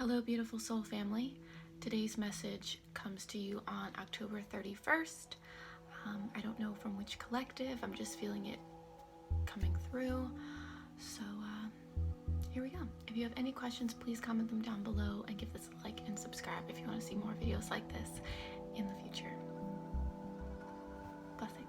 Hello, beautiful soul family. Today's message comes to you on October 31st. I don't know from which collective, I'm just feeling it coming through. So here we go. If you have any questions, please comment them down below and give this a like and subscribe if you want to see more videos like this in the future. Blessings.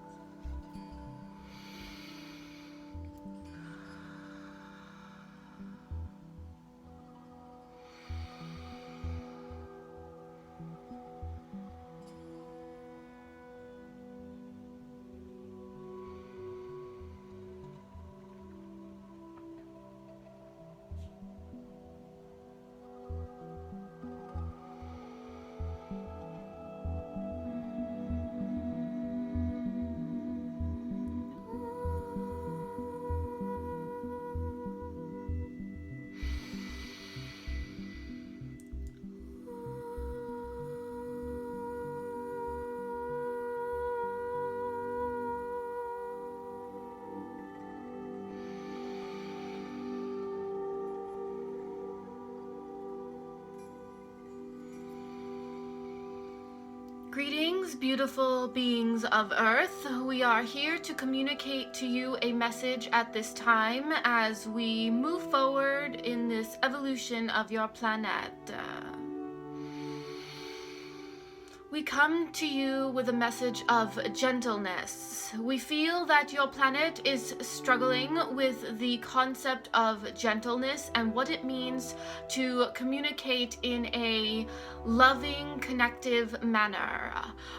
Greetings, beautiful beings of Earth. We are here to communicate to you a message at this time as we move forward in this evolution of your planet. We come to you with a message of gentleness. We feel that your planet is struggling with the concept of gentleness and what it means to communicate in a loving, connective manner.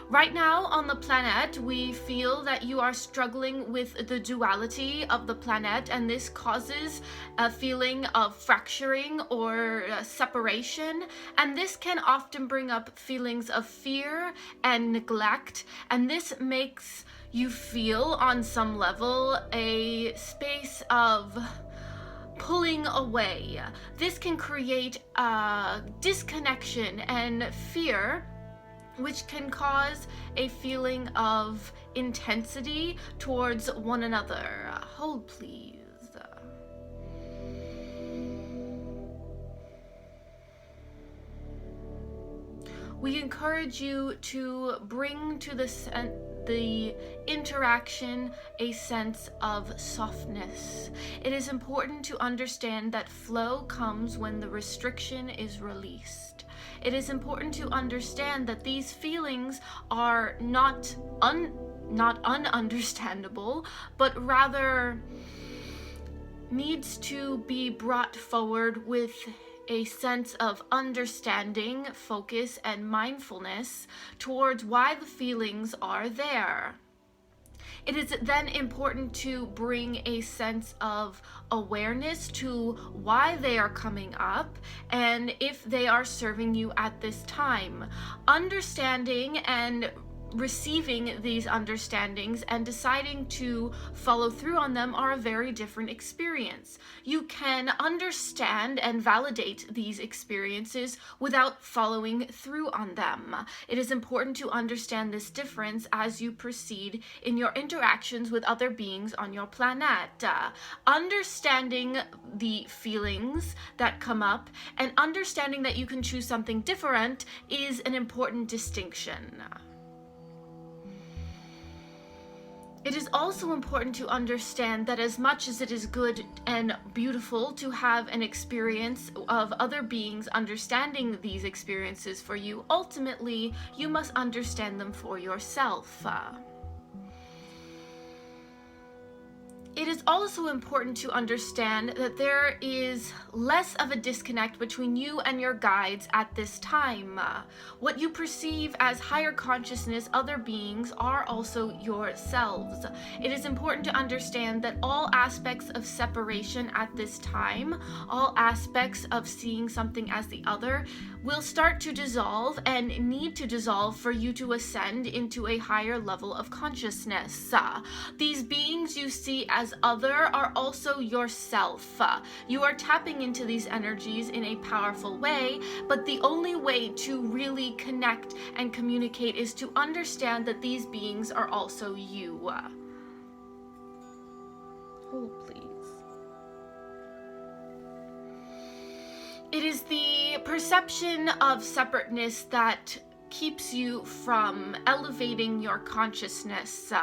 Right now on the planet, we feel that you are struggling with the duality of the planet, and this causes a feeling of fracturing or separation, and this can often bring up feelings of fear and neglect, and this makes you feel on some level a space of pulling away. This can create a disconnection and fear, which can cause a feeling of intensity towards one another. Hold, please. We encourage you to bring to the interaction a sense of softness. It is important to understand that flow comes when the restriction is released. It is important to understand that these feelings are not ununderstandable, but rather needs to be brought forward with a sense of understanding, focus, and mindfulness towards why the feelings are there. It is then important to bring a sense of awareness to why they are coming up and if they are serving you at this time. Understanding and receiving these understandings and deciding to follow through on them are a very different experience. You can understand and validate these experiences without following through on them. It is important to understand this difference as you proceed in your interactions with other beings on your planet. Understanding the feelings that come up and understanding that you can choose something different is an important distinction. It is also important to understand that as much as it is good and beautiful to have an experience of other beings understanding these experiences for you, ultimately you must understand them for yourself. It is also important to understand that there is less of a disconnect between you and your guides at this time. What you perceive as higher consciousness, other beings, are also yourselves. It is important to understand that all aspects of separation at this time, all aspects of seeing something as the other, will start to dissolve and need to dissolve for you to ascend into a higher level of consciousness. These beings you see as other are also yourself. You are tapping into these energies in a powerful way, but the only way to really connect and communicate is to understand that these beings are also you. Hold, please. It is the perception of separateness that keeps you from elevating your consciousness.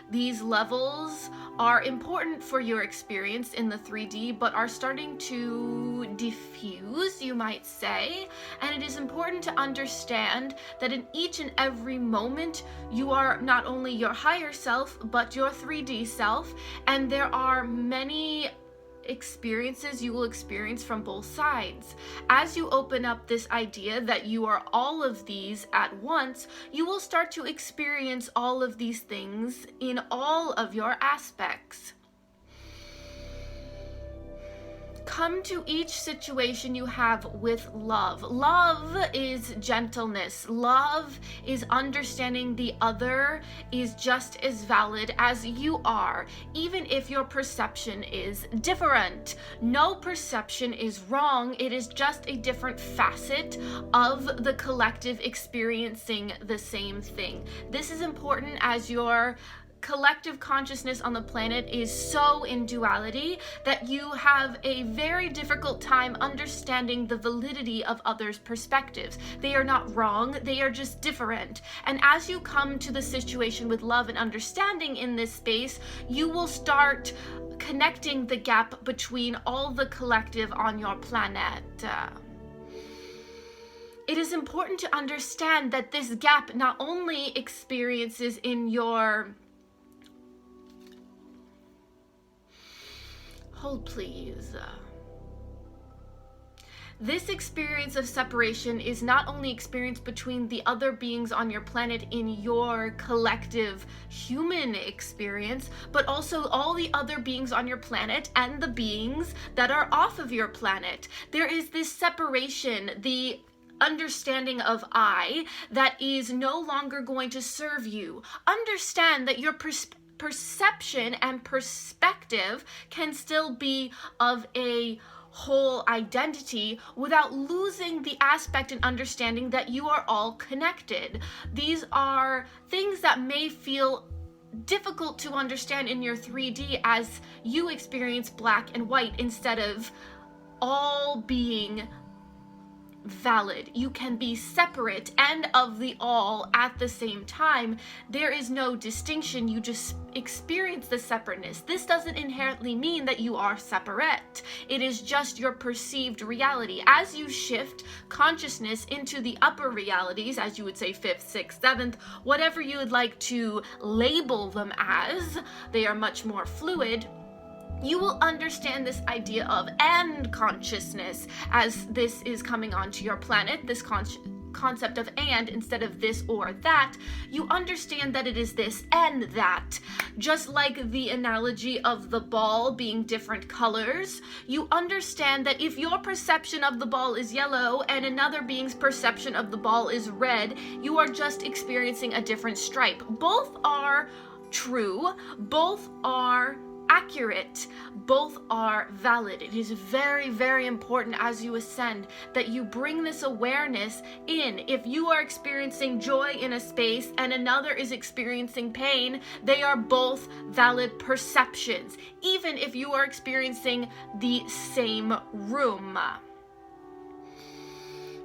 These levels are important for your experience in the 3D, but are starting to diffuse, you might say. And it is important to understand that in each and every moment, you are not only your higher self, but your 3D self. And there are many experiences you will experience from both sides. As you open up this idea that you are all of these at once, you will start to experience all of these things in all of your aspects. Come to each situation you have with love. Love is gentleness. Love is understanding the other is just as valid as you are, even if your perception is different. No perception is wrong. It is just a different facet of the collective experiencing the same thing. This is important as your collective consciousness on the planet is so in duality that you have a very difficult time understanding the validity of others' perspectives. They are not wrong, they are just different. And as you come to the situation with love and understanding in this space, you will start connecting the gap between all the collective on your planet. It is important to understand that this gap not only experiences in your hold, please. This experience of separation is not only experienced between the other beings on your planet in your collective human experience, but also all the other beings on your planet and the beings that are off of your planet. There is this separation, the understanding of I, that is no longer going to serve you. Understand that your perception and perspective can still be of a whole identity without losing the aspect and understanding that you are all connected. These are things that may feel difficult to understand in your 3D as you experience black and white instead of all being valid. You can be separate and of the all at the same time. There is no distinction. You just experience the separateness. This doesn't inherently mean that you are separate. It is just your perceived reality. As you shift consciousness into the upper realities, as you would say 5th, 6th, 7th, whatever you would like to label them as, they are much more fluid. You will understand this idea of and consciousness as this is coming onto your planet, this concept of and instead of this or that. You understand that it is this and that. Just like the analogy of the ball being different colors, you understand that if your perception of the ball is yellow and another being's perception of the ball is red, you are just experiencing a different stripe. Both are true, both are accurate, both are valid. It is very, very important as you ascend that you bring this awareness in. If you are experiencing joy in a space and another is experiencing pain, they are both valid perceptions, even if you are experiencing the same room.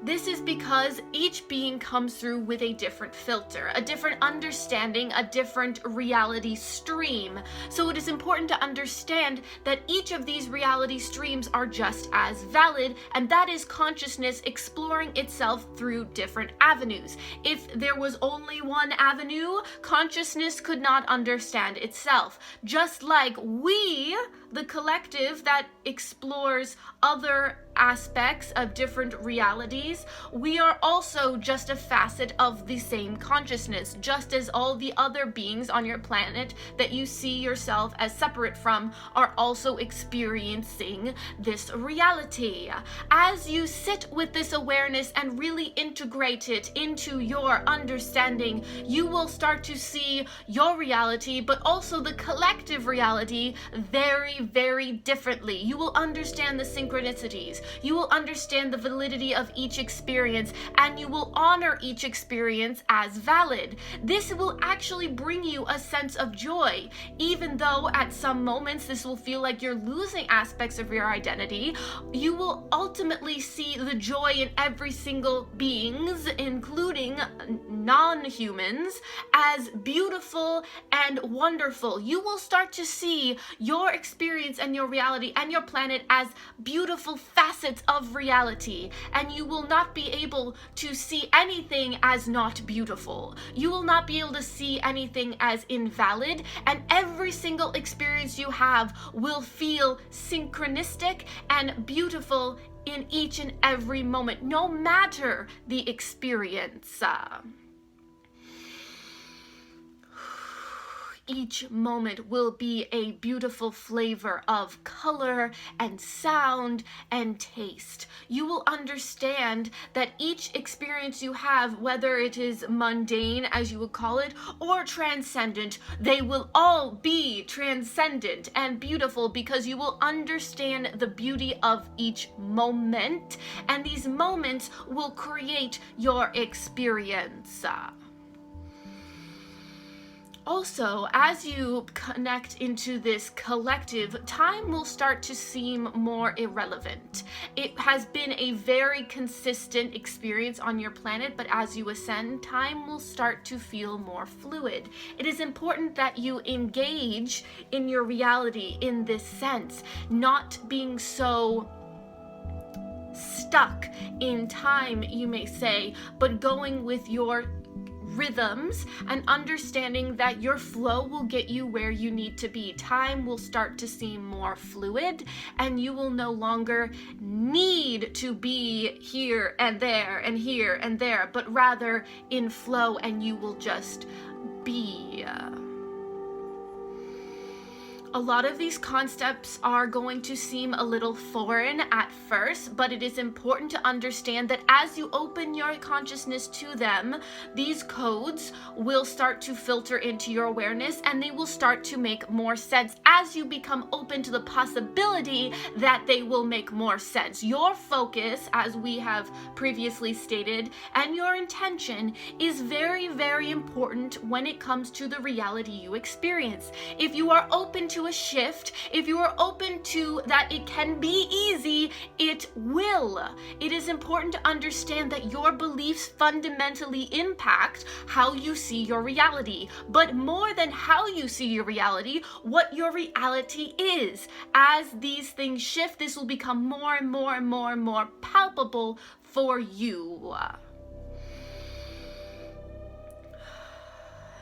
This is because each being comes through with a different filter, a different understanding, a different reality stream. So it is important to understand that each of these reality streams are just as valid, and that is consciousness exploring itself through different avenues. If there was only one avenue, consciousness could not understand itself. Just like we, the collective that explores other aspects of different realities, we are also just a facet of the same consciousness, just as all the other beings on your planet that you see yourself as separate from are also experiencing this reality. As you sit with this awareness and really integrate it into your understanding, you will start to see your reality, but also the collective reality very, very differently. You will understand the synchronicities. You will understand the validity of each experience, and you will honor each experience as valid. This will actually bring you a sense of joy, even though at some moments this will feel like you're losing aspects of your identity. You will ultimately see the joy in every single beings, including non-humans, as beautiful and wonderful. You will start to see your experience and your reality and your planet as beautiful facets of reality, and you will not be able to see anything as not beautiful. You will not be able to see anything as invalid, and every single experience you have will feel synchronistic and beautiful in each and every moment, no matter the experience. Each moment will be a beautiful flavor of color and sound and taste. You will understand that each experience you have, whether it is mundane, as you would call it, or transcendent, they will all be transcendent and beautiful, because you will understand the beauty of each moment, and these moments will create your experience. Also, as you connect into this collective, time will start to seem more irrelevant. It has been a very consistent experience on your planet, but as you ascend, time will start to feel more fluid. It is important that you engage in your reality in this sense, not being so stuck in time, you may say, but going with your rhythms and understanding that your flow will get you where you need to be. Time will start to seem more fluid, and you will no longer need to be here and there and here and there, but rather in flow, and you will just be. A lot of these concepts are going to seem a little foreign at first, but it is important to understand that as you open your consciousness to them, these codes will start to filter into your awareness, and they will start to make more sense as you become open to the possibility that they will make more sense. Your focus, as we have previously stated, and your intention is very, very important when it comes to the reality you experience. If you are open to a shift, if you are open to that it can be easy, it will. It is important to understand that your beliefs fundamentally impact how you see your reality, but more than how you see your reality, what your reality is. As these things shift, this will become more and more and more and more palpable for you.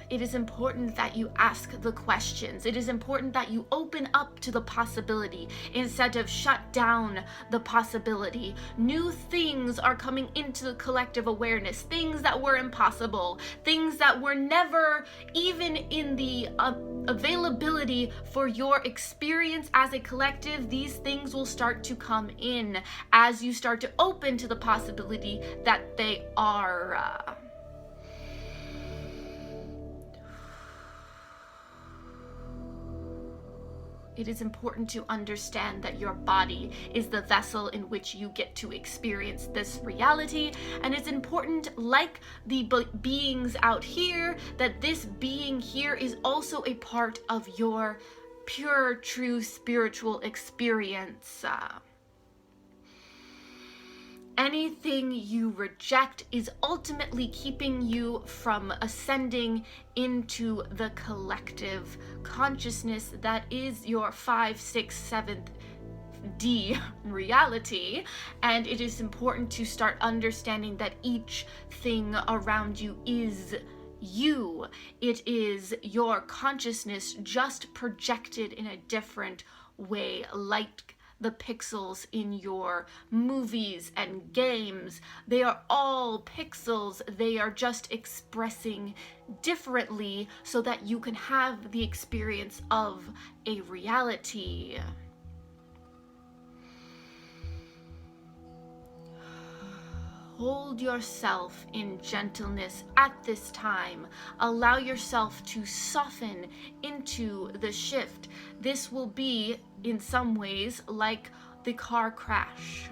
It is important that you ask the questions. It is important that you open up to the possibility instead of shut down the possibility. New things are coming into the collective awareness, things that were impossible, things that were never even in the availability for your experience as a collective. These things will start to come in as you start to open to the possibility that they are. It is important to understand that your body is the vessel in which you get to experience this reality, and it's important, like the beings out here, that this being here is also a part of your pure, true spiritual experience. Anything you reject is ultimately keeping you from ascending into the collective consciousness that is your 5th, 6th, 7th D reality. And it is important to start understanding that each thing around you is you. It is your consciousness just projected in a different way, like the pixels in your movies and games. They are all pixels. They are just expressing differently so that you can have the experience of a reality. hold yourself in gentleness at this time. Allow yourself to soften into the shift. This will be, in some ways, like the car crash.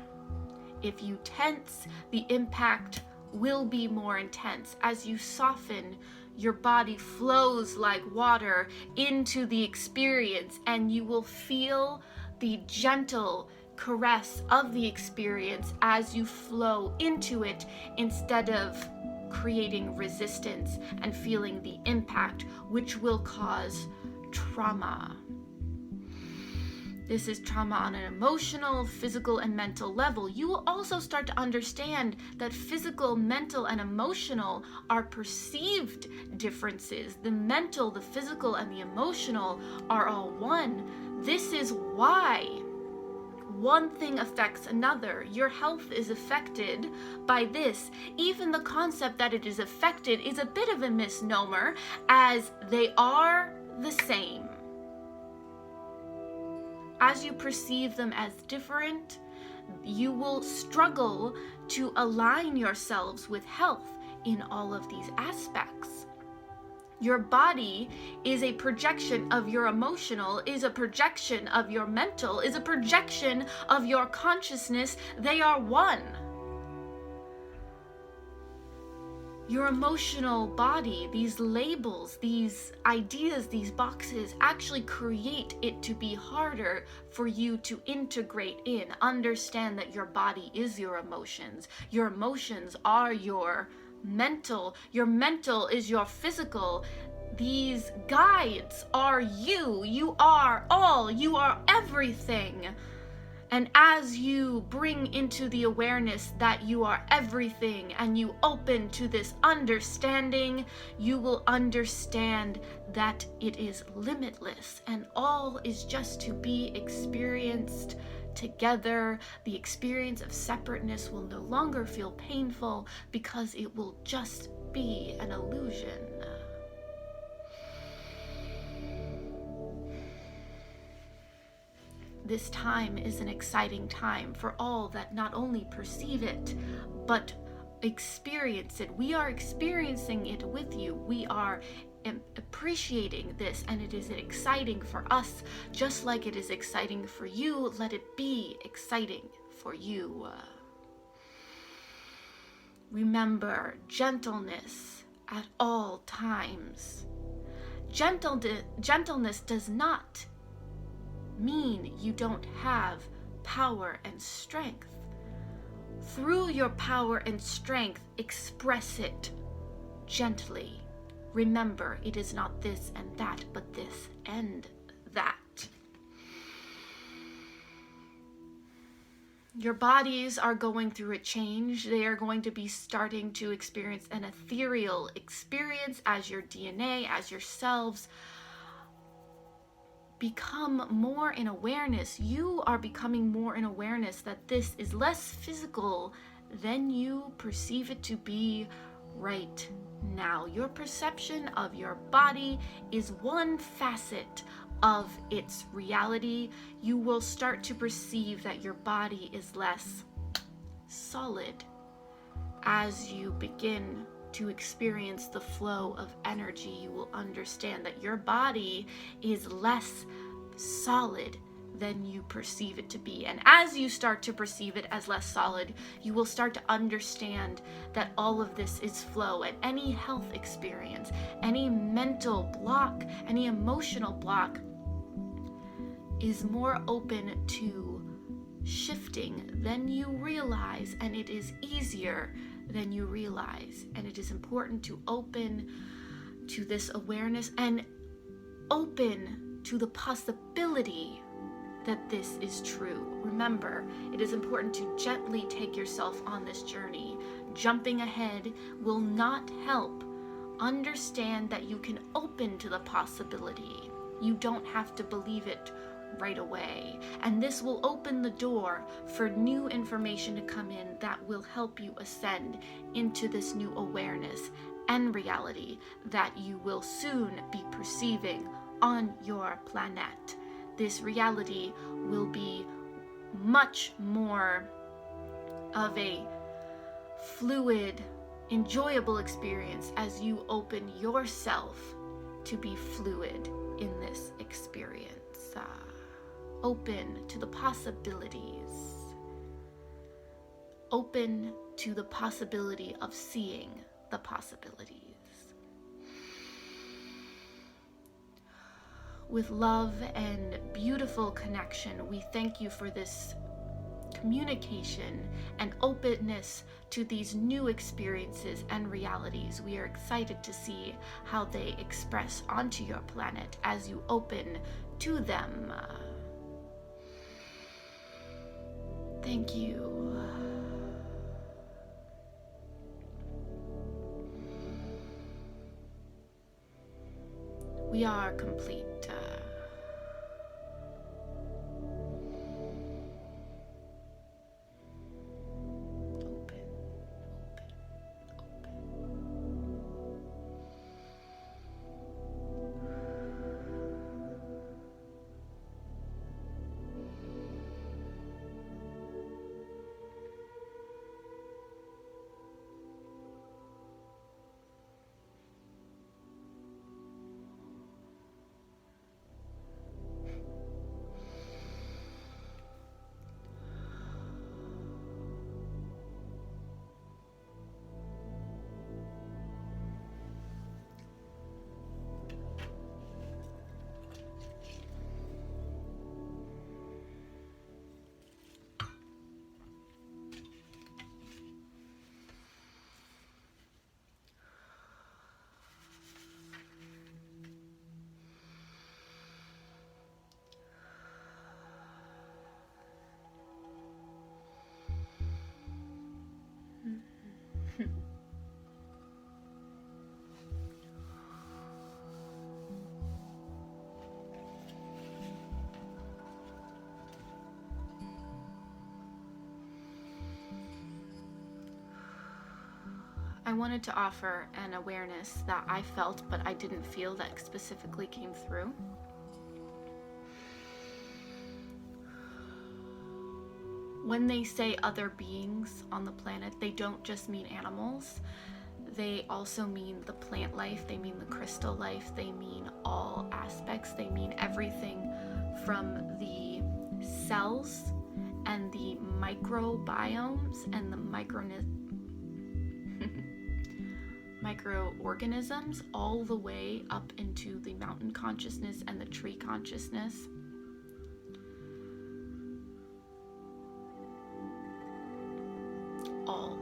If you tense, the impact will be more intense. As you soften, your body flows like water into the experience, and you will feel the gentle caress of the experience as you flow into it, instead of creating resistance and feeling the impact, which will cause trauma. This is trauma on an emotional, physical, and mental level. You will also start to understand that physical, mental, and emotional are perceived differences. The mental, the physical, and the emotional are all one. This is why one thing affects another. Your health is affected by this. Even the concept that it is affected is a bit of a misnomer, as they are the same. As you perceive them as different, you will struggle to align yourselves with health in all of these aspects. Your body is a projection of your emotional, is a projection of your mental, is a projection of your consciousness. They are one. Your emotional body, these labels, these ideas, these boxes, actually create it to be harder for you to integrate in. Understand that your body is your emotions. Your emotions are your mental is your physical. These guides are you. You are all. You are everything. And as you bring into the awareness that you are everything, and you open to this understanding, you will understand that it is limitless and all is just to be experienced together. The experience of separateness will no longer feel painful because it will just be an illusion. This time is an exciting time for all that not only perceive it, but experience it. We are experiencing it with you. We are appreciating this, and it is exciting for us, just like it is exciting for you. Let it be exciting for you. Remember, gentleness at all times. Gentleness does not mean you don't have power and strength. Through your power and strength, express it gently. Remember, it is not this and that, but this and that. Your bodies are going through a change. They are going to be starting to experience an ethereal experience as your DNA, as yourselves become more in awareness. You are becoming more in awareness that this is less physical than you perceive it to be right now. Your perception of your body is one facet of its reality. You will start to perceive that your body is less solid as you begin to experience the flow of energy. You will understand that your body is less solid than you perceive it to be. And as you start to perceive it as less solid, you will start to understand that all of this is flow, and any health experience, any mental block, any emotional block is more open to shifting than you realize, and it is easier than you realize. And it is important to open to this awareness and open to the possibility that this is true. Remember, it is important to gently take yourself on this journey. Jumping ahead will not help. Understand that you can open to the possibility. You don't have to believe it right away. And this will open the door for new information to come in that will help you ascend into this new awareness and reality that you will soon be perceiving on your planet. This reality will be much more of a fluid, enjoyable experience as you open yourself to be fluid in this experience. Open to the possibilities. Open to the possibility of seeing the possibilities. With love and beautiful connection, we thank you for this communication and openness to these new experiences and realities. We are excited to see how they express onto your planet as you open to them. Thank you. We are complete. I wanted to offer an awareness that I felt, but I didn't feel that specifically came through. When they say other beings on the planet, they don't just mean animals. They also mean the plant life, they mean the crystal life, they mean all aspects, they mean everything from the cells and the microbiomes and the microorganisms all the way up into the mountain consciousness and the tree consciousness. All.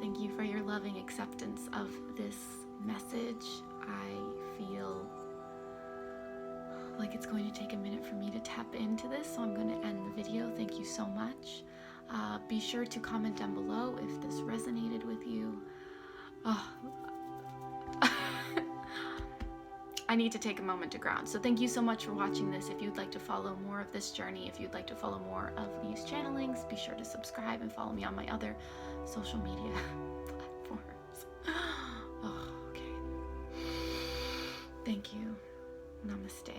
Thank you for your loving acceptance of this message. I feel like it's going to take a minute for me to tap into this, so I'm going to end the video. Thank you so much. Be sure to comment down below if this resonated with you. I need to take a moment to ground. So thank you so much for watching this. If you'd like to follow more of this journey, if you'd like to follow more of these channelings, be sure to subscribe and follow me on my other social media platforms. Okay. Thank you. Namaste.